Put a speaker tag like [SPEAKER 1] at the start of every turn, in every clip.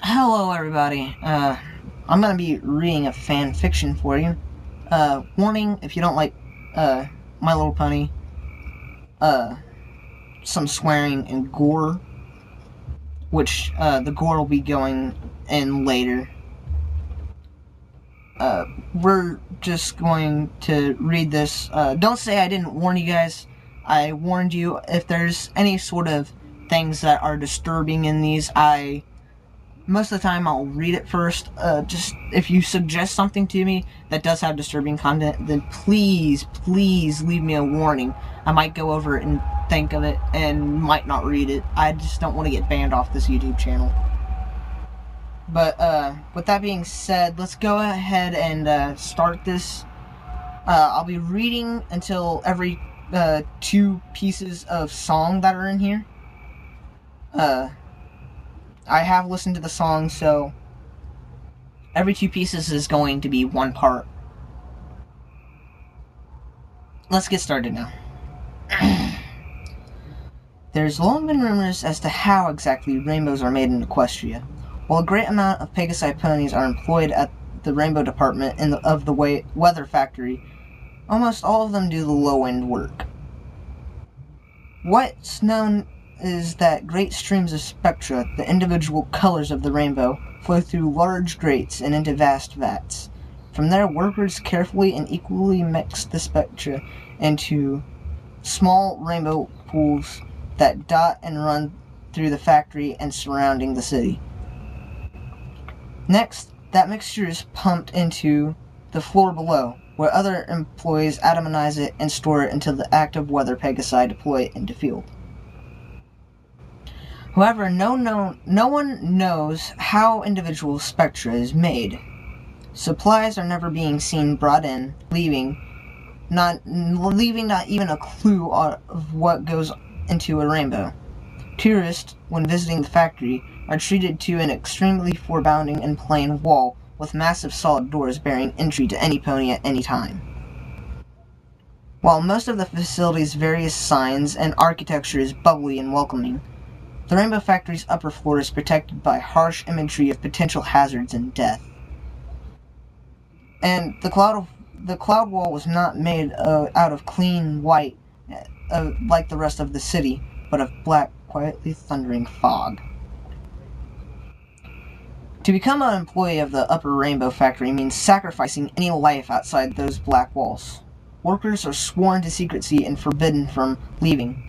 [SPEAKER 1] Hello, everybody. I'm gonna be reading a fan fiction for you. Warning: if you don't like My Little Pony, uh, some swearing and gore, which the gore will be going in later. We're just going to read this. Don't say I didn't warn you guys. I warned you. If there's any sort of things that are disturbing in these, most of the time I'll read it first. Just if you suggest something to me that does have disturbing content, then please leave me a warning. I might go over it and think of it and might not read it. I just don't want to get banned off this YouTube channel. But with that being said, let's go ahead and start this. I'll be reading until every two pieces of song that are in here. I have listened to the song, so every two pieces is going to be one part. Let's get started now. There's long been rumors as to how exactly rainbows are made in Equestria. While a great amount of Pegasi ponies are employed at the rainbow department of the weather factory, almost all of them do the low-end work. What's known is that great streams of spectra, the individual colors of the rainbow, flow through large grates and into vast vats. From there, workers carefully and equally mix the spectra into small rainbow pools that dot and run through the factory and surrounding the city. Next, that mixture is pumped into the floor below, where other employees atomize it and store it until the active weather Pegasi deploy it into field. However, no one knows how individual spectra is made. Supplies are never being seen brought in, leaving not even a clue of what goes into a rainbow. Tourists, when visiting the factory, are treated to an extremely forbidding and plain wall with massive solid doors barring entry to any pony at any time. While most of the facility's various signs and architecture is bubbly and welcoming, the Rainbow Factory's upper floor is protected by harsh imagery of potential hazards and death. And the cloud wall was not made out of clean white like the rest of the city, but of black, quietly thundering fog. To become an employee of the Upper Rainbow Factory means sacrificing any life outside those black walls. Workers are sworn to secrecy and forbidden from leaving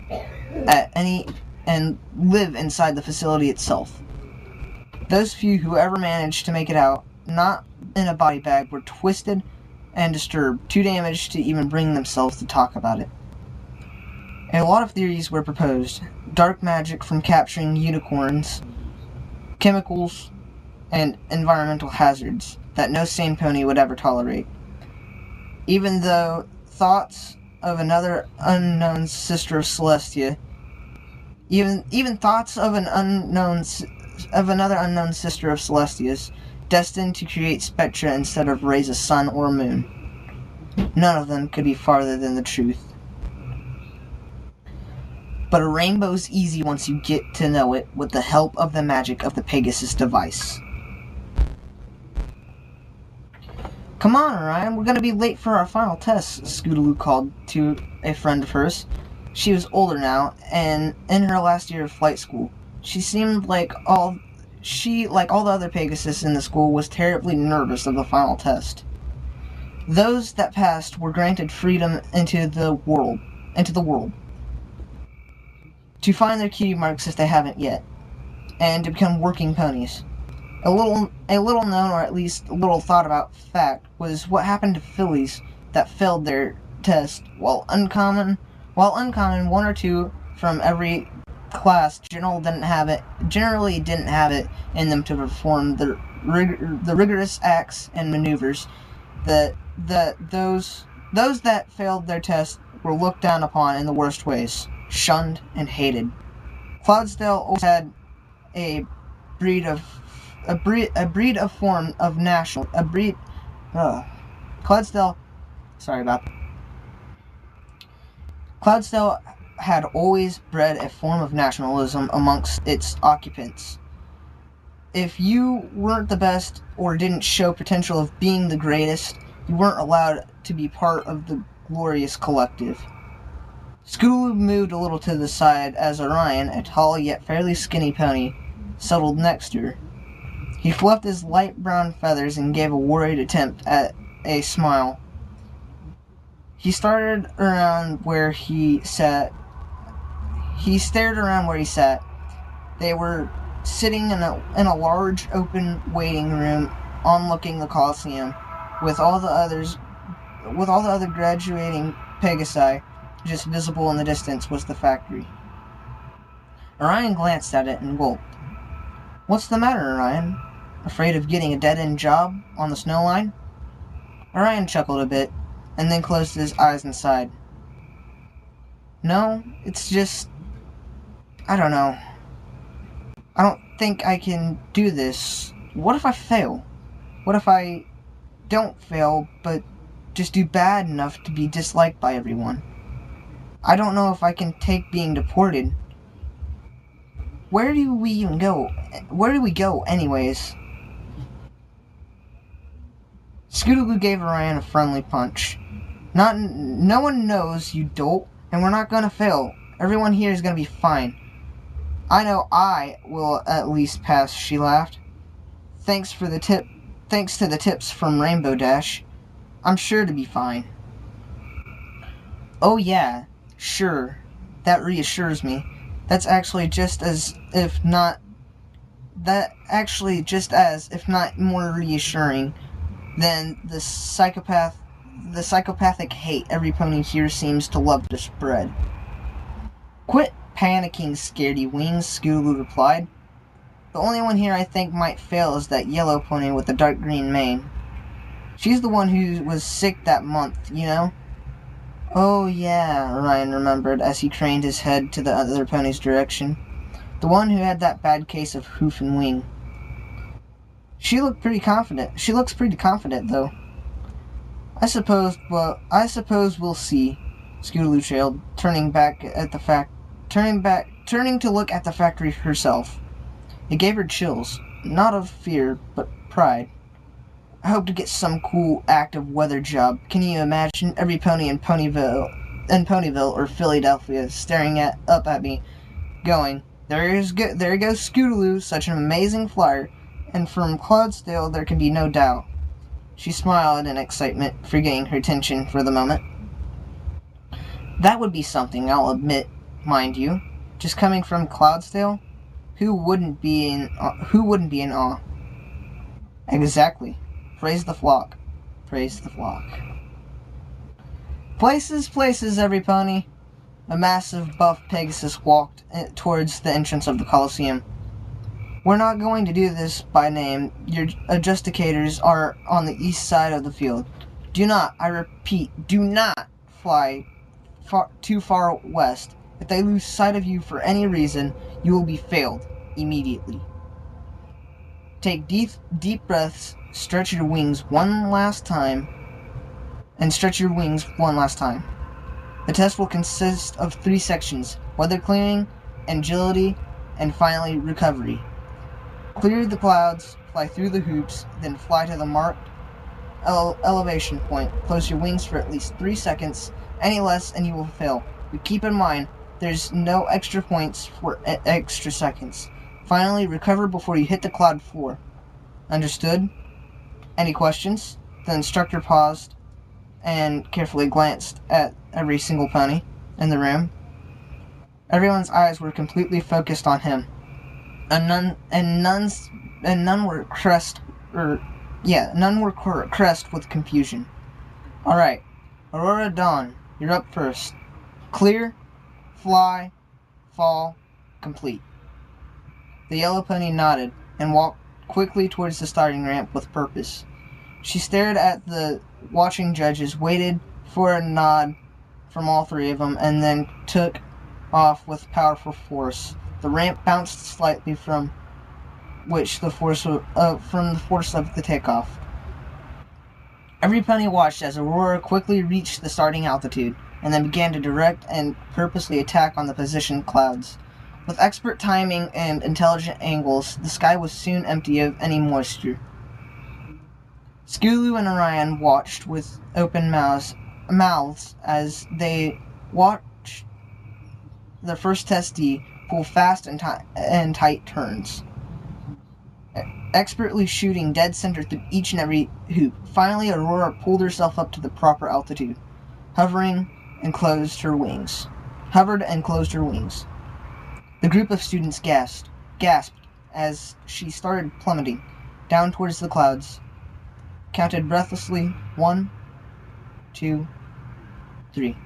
[SPEAKER 1] and live inside the facility itself. Those few who ever managed to make it out, not in a body bag, were twisted and disturbed, too damaged to even bring themselves to talk about it. A lot of theories were proposed. Dark magic from capturing unicorns, chemicals, and environmental hazards that no sane pony would ever tolerate. Even though thoughts of another unknown sister of Celestia, even thoughts of another unknown sister of Celestia's, destined to create spectra instead of raise a sun or a moon. None of them could be farther than the truth. But a rainbow's easy once you get to know it with the help of the magic of the Pegasus device. Come on, Orion, we're gonna be late for our final test, Scootaloo called to a friend of hers. She was older now, and in her last year of flight school. She seemed like all the other Pegasus in the school, was terribly nervous of the final test. Those that passed were granted freedom into the world, to find their cutie marks if they haven't yet, and to become working ponies. A little known, or at least a little thought about fact, was what happened to fillies that failed their test. While uncommon, one or two from every class generally didn't have it in them to perform the rigorous acts and maneuvers. Those that failed their test were looked down upon in the worst ways, shunned and hated. Cloudsdale always had a breed of Cloudsdale. Sorry about that. Cloudsdale had always bred a form of nationalism amongst its occupants. if you weren't the best or didn't show potential of being the greatest, you weren't allowed to be part of the glorious collective. Scootaloo moved a little to the side as Orion, a tall yet fairly skinny pony, settled next to her. He fluffed his light brown feathers and gave a worried attempt at a smile. He stared around where he sat. They were sitting in a large open waiting room overlooking the Colosseum, with all the other graduating Pegasi. Just visible in the distance was the factory. Orion glanced at it and gulped. "What's the matter, Orion? Afraid of getting a dead-end job on the snow line?" Orion chuckled a bit, and then closed his eyes and sighed. "No, it's just... I don't know. I don't think I can do this. What if I fail? What if I don't fail, but just do bad enough to be disliked by everyone? I don't know if I can take being deported. Where do we even go? Where do we go, anyways?" Scootaloo gave Orion a friendly punch. No one knows, you dolt, and we're not gonna fail. Everyone here is gonna be fine. I know I will at least pass, she laughed. Thanks to the tips from Rainbow Dash. I'm sure to be fine. Oh yeah, sure. That reassures me. That's actually just as, if not more reassuring than the psychopathic hate every pony here seems to love to spread. Quit panicking, scaredy wings, Scootaloo replied. The only one here I think might fail is that yellow pony with the dark green mane. She's the one who was sick that month, you know? Oh yeah, Orion remembered as he craned his head to the other pony's direction. The one who had that bad case of hoof and wing. She looks pretty confident, though. I suppose we'll see, Scootaloo trailed, turning to look at the factory herself. It gave her chills, not of fear, but pride. I hope to get some cool active weather job. Can you imagine every pony in Ponyville or Philadelphia staring up at me, going, there goes Scootaloo, such an amazing flyer, and from Cloudsdale there can be no doubt." She smiled in excitement, forgetting her tension for the moment. That would be something, I'll admit, mind you. Just coming from Cloudsdale, who wouldn't be in awe? Exactly. Praise the flock. Praise the flock. Places, every pony. A massive buff Pegasus walked towards the entrance of the Colosseum. We're not going to do this by name. Your adjudicators are on the east side of the field. Do not, I repeat, do not fly too far west. If they lose sight of you for any reason, you will be failed immediately. Take deep breaths, stretch your wings one last time. The test will consist of 3 sections: weather clearing, agility, and finally recovery. Clear the clouds, fly through the hoops, then fly to the marked elevation point. Close your wings for at least 3 seconds. Any less and you will fail. But keep in mind, there's no extra points for extra seconds. Finally, recover before you hit the cloud floor. Understood? Any questions? The instructor paused and carefully glanced at every single pony in the room. Everyone's eyes were completely focused on him. None were crest with confusion. Alright, Aurora Dawn, you're up first. Clear, fly, fall, complete. The yellow pony nodded and walked quickly towards the starting ramp with purpose. She stared at the watching judges, waited for a nod from all 3 of them, and then took off with powerful force. The ramp bounced slightly from the force of the takeoff. Every pony watched as Aurora quickly reached the starting altitude, and then began to direct and purposely attack on the positioned clouds. With expert timing and intelligent angles, the sky was soon empty of any moisture. Skulu and Orion watched with open mouths as they watched the first testee pull fast and tight turns, expertly shooting dead center through each and every hoop. Finally, Aurora pulled herself up to the proper altitude, hovered and closed her wings. The group of students gasped as she started plummeting down towards the clouds, counted breathlessly, 1, 2, 3.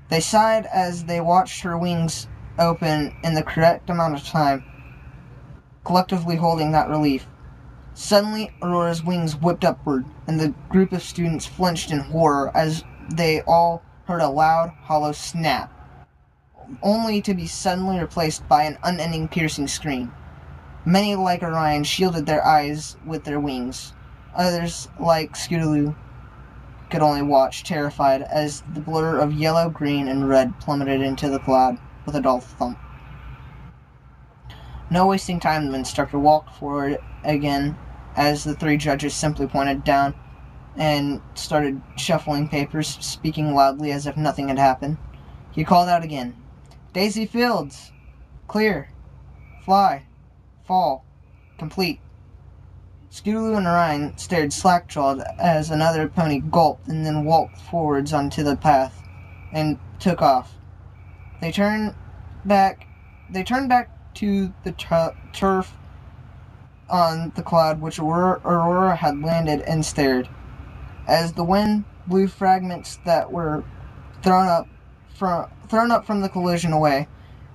[SPEAKER 1] They sighed as they watched her wings open in the correct amount of time, collectively holding that relief. Suddenly, Aurora's wings whipped upward, and the group of students flinched in horror as they all heard a loud, hollow snap, only to be suddenly replaced by an unending piercing scream. Many, like Orion, shielded their eyes with their wings. Others, like Scootaloo, could only watch, terrified, as the blur of yellow, green, and red plummeted into the cloud with a dull thump. No wasting time, the instructor walked forward again as the 3 judges simply pointed down and started shuffling papers, speaking loudly as if nothing had happened. He called out again, "Daisy Fields! Clear! Fly! Fall! Complete!" Scootaloo and Orion stared slack-jawed as another pony gulped and then walked forwards onto the path and took off. They turned back to the turf on the cloud which Aurora had landed and stared. As the wind blew fragments that were thrown up from the collision away,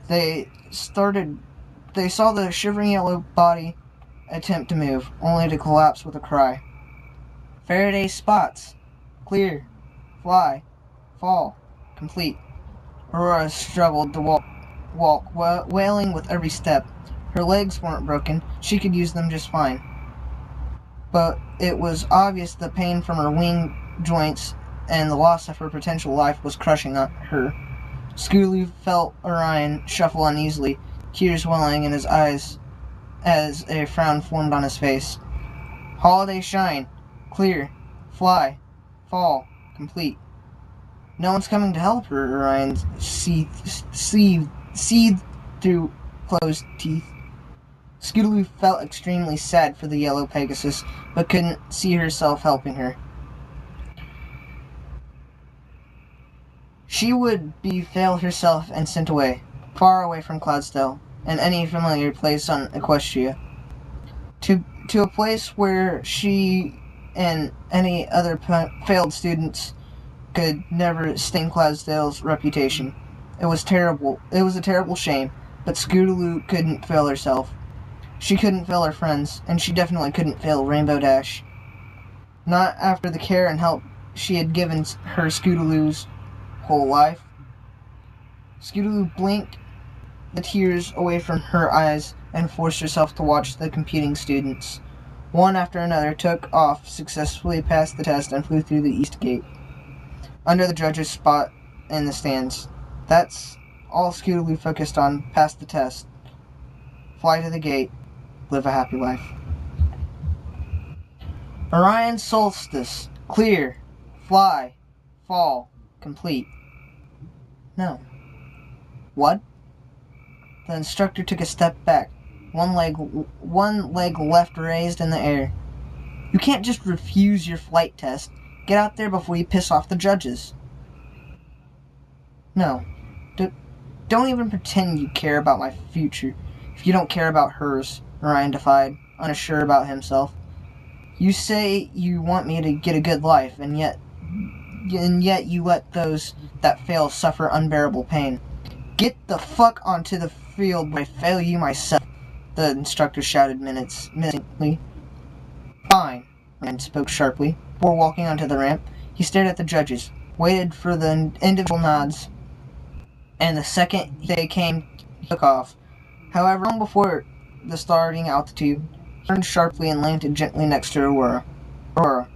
[SPEAKER 1] they saw the shivering yellow body attempt to move, only to collapse with a cry. "Faraday's spots! Clear! Fly! Fall! Complete!" Aurora struggled to walk, wailing with every step. Her legs weren't broken. She could use them just fine. But it was obvious the pain from her wing joints and the loss of her potential life was crushing her. Scootaloo felt Orion shuffle uneasily, tears welling in his eyes as a frown formed on his face. "Holiday shine! Clear! Fly! Fall! Complete!" "No one's coming to help her," Orion seethed through closed teeth. Scootaloo felt extremely sad for the yellow Pegasus, but couldn't see herself helping her. She would be failed herself and sent away, far away from Cloudsdale, and any familiar place on Equestria, to a place where she and any other failed students could never stain Cloudsdale's reputation. It was terrible. It was a terrible shame, but Scootaloo couldn't fail herself. She couldn't fail her friends, and she definitely couldn't fail Rainbow Dash. Not after the care and help she had given her Scootaloo's whole life. Scootaloo blinked the tears away from her eyes and forced herself to watch the competing students. One after another took off, successfully passed the test, and flew through the east gate, under the judge's spot in the stands. That's all Scootaloo focused on: pass the test, fly to the gate, live a happy life. Orion Solstice, clear, fly, fall, complete. No. What? The instructor took a step back, one leg left raised in the air. "You can't just refuse your flight test. Get out there before you piss off the judges." "No. Don't even pretend you care about my future if you don't care about hers," Orion defied, unsure about himself. "You say you want me to get a good life, and yet you let those that fail suffer unbearable pain. Get the fuck onto the field before I fail you myself," the instructor shouted menacingly. "Fine," Rand spoke sharply. Before walking onto the ramp, he stared at the judges, waited for the individual nods, and the second they came, he took off. However, long before the starting altitude, he turned sharply and landed gently next to Aurora.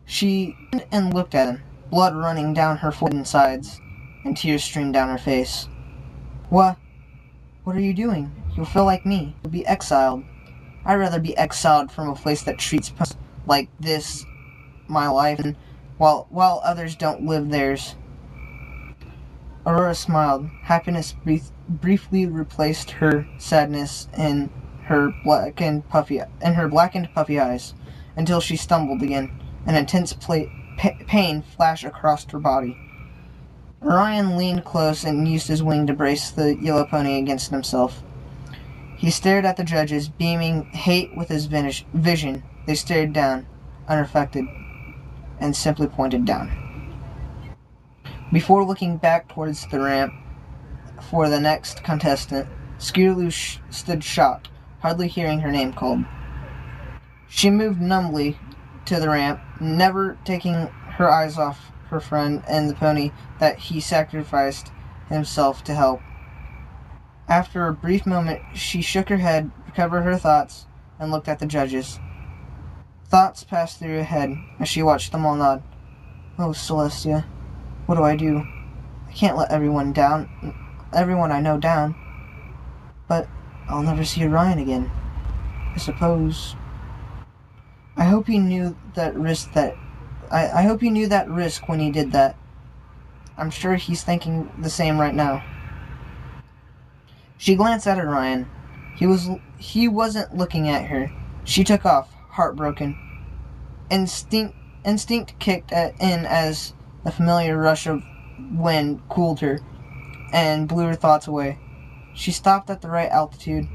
[SPEAKER 1] She turned and looked at him, blood running down her forehead and sides, and tears streamed down her face. What? What are you doing? You'll feel like me. You'll be exiled. I'd rather be exiled from a place that treats like this my life, and while others don't live theirs. Aurora smiled. Happiness briefly replaced her sadness in her blackened puffy eyes, until she stumbled again. An intense pain flashed across her body. Orion leaned close and used his wing to brace the yellow pony against himself. He stared at the judges, beaming hate with his vision. They stared down, unaffected, and simply pointed down. Before looking back towards the ramp for the next contestant, Skirlu stood shocked, hardly hearing her name called. She moved numbly to the ramp, never taking her eyes off her friend and the pony that he sacrificed himself to help. After a brief moment, she shook her head, recovered her thoughts, and looked at the judges. Thoughts passed through her head as she watched them all nod. Oh, Celestia, what do I do? I can't let everyone I know down. But I'll never see Orion again, I suppose. I hope he knew that risk when he did that. I'm sure he's thinking the same right now. She glanced at Orion. He wasn't looking at her. She took off, heartbroken. Instinct kicked in as the familiar rush of wind cooled her and blew her thoughts away. She stopped at the right altitude,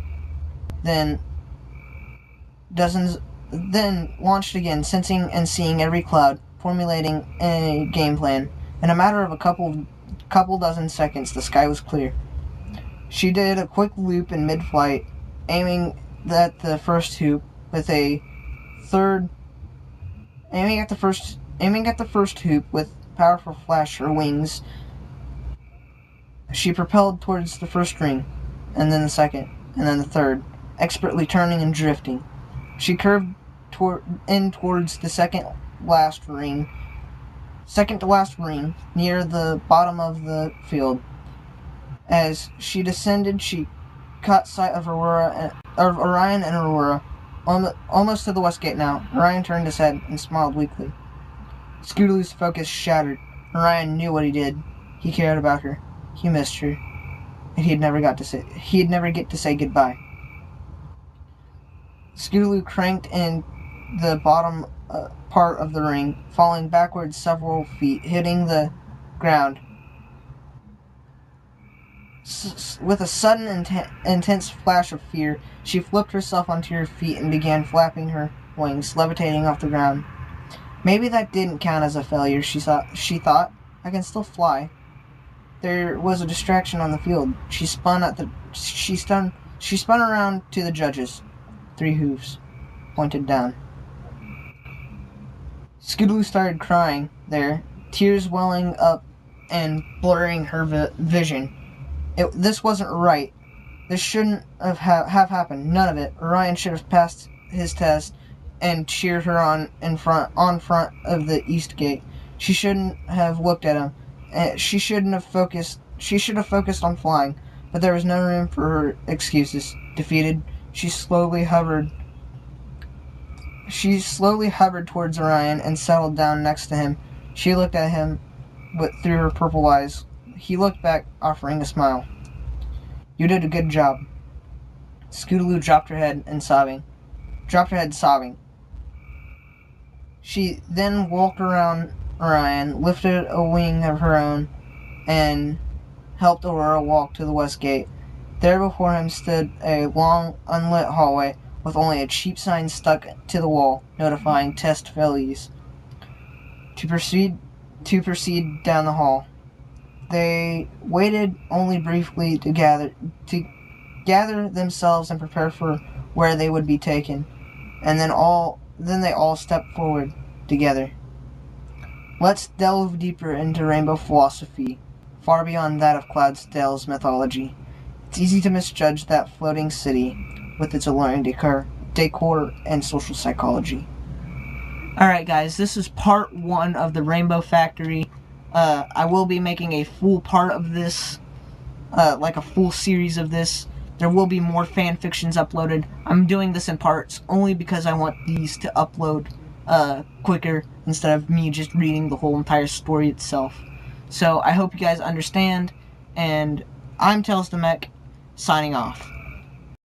[SPEAKER 1] then launched again, sensing and seeing every cloud, formulating a game plan. In a matter of a couple dozen seconds, the sky was clear. She did a quick loop in mid-flight, aiming at the first hoop with powerful flash her wings. She propelled towards the first ring, and then the second, and then the third, expertly turning and drifting. She curved towards the second to last ring, near the bottom of the field. As she descended, she caught sight of Orion and Aurora, almost to the west gate now. Orion turned his head and smiled weakly. Scootaloo's focus shattered. Orion knew what he did. He cared about her. He missed her. And he'd never get to say goodbye. Scootaloo cranked in the bottom part of the ring, falling backwards several feet, hitting the ground. With a sudden intense flash of fear, she flipped herself onto her feet and began flapping her wings, levitating off the ground. Maybe that didn't count as a failure, she thought. I can still fly. There was a distraction on the field. She spun around to the judges. 3 hooves pointed down. Skidoo started crying there, tears welling up and blurring her vision. This wasn't right. This shouldn't have happened. None of it. Orion should have passed his test and cheered her on front of the east gate. She shouldn't have looked at him. She should have focused on flying, but there was no room for her excuses. Defeated, she slowly hovered towards Orion and settled down next to him. She looked at him through her purple eyes. He looked back, offering a smile. You did a good job. Scootaloo dropped her head sobbing. She then walked around Orion, lifted a wing of her own, and helped Aurora walk to the west gate. There before him stood a long, unlit hallway with only a cheap sign stuck to the wall, notifying test failures. To proceed down the hall. They waited only briefly to gather themselves and prepare for where they would be taken, and then they all stepped forward together. Let's delve deeper into rainbow philosophy, far beyond that of Cloudsdale's mythology. It's easy to misjudge that floating city with its alluring decor and social psychology. Alright guys, this is part 1 of the Rainbow Factory. I will be making a full part of this like a full series of this. There will be more fan fictions uploaded. I'm doing this in parts only because I want these to upload quicker instead of me just reading the whole entire story itself. So I hope you guys understand, and I'm Tails the Mech, signing off.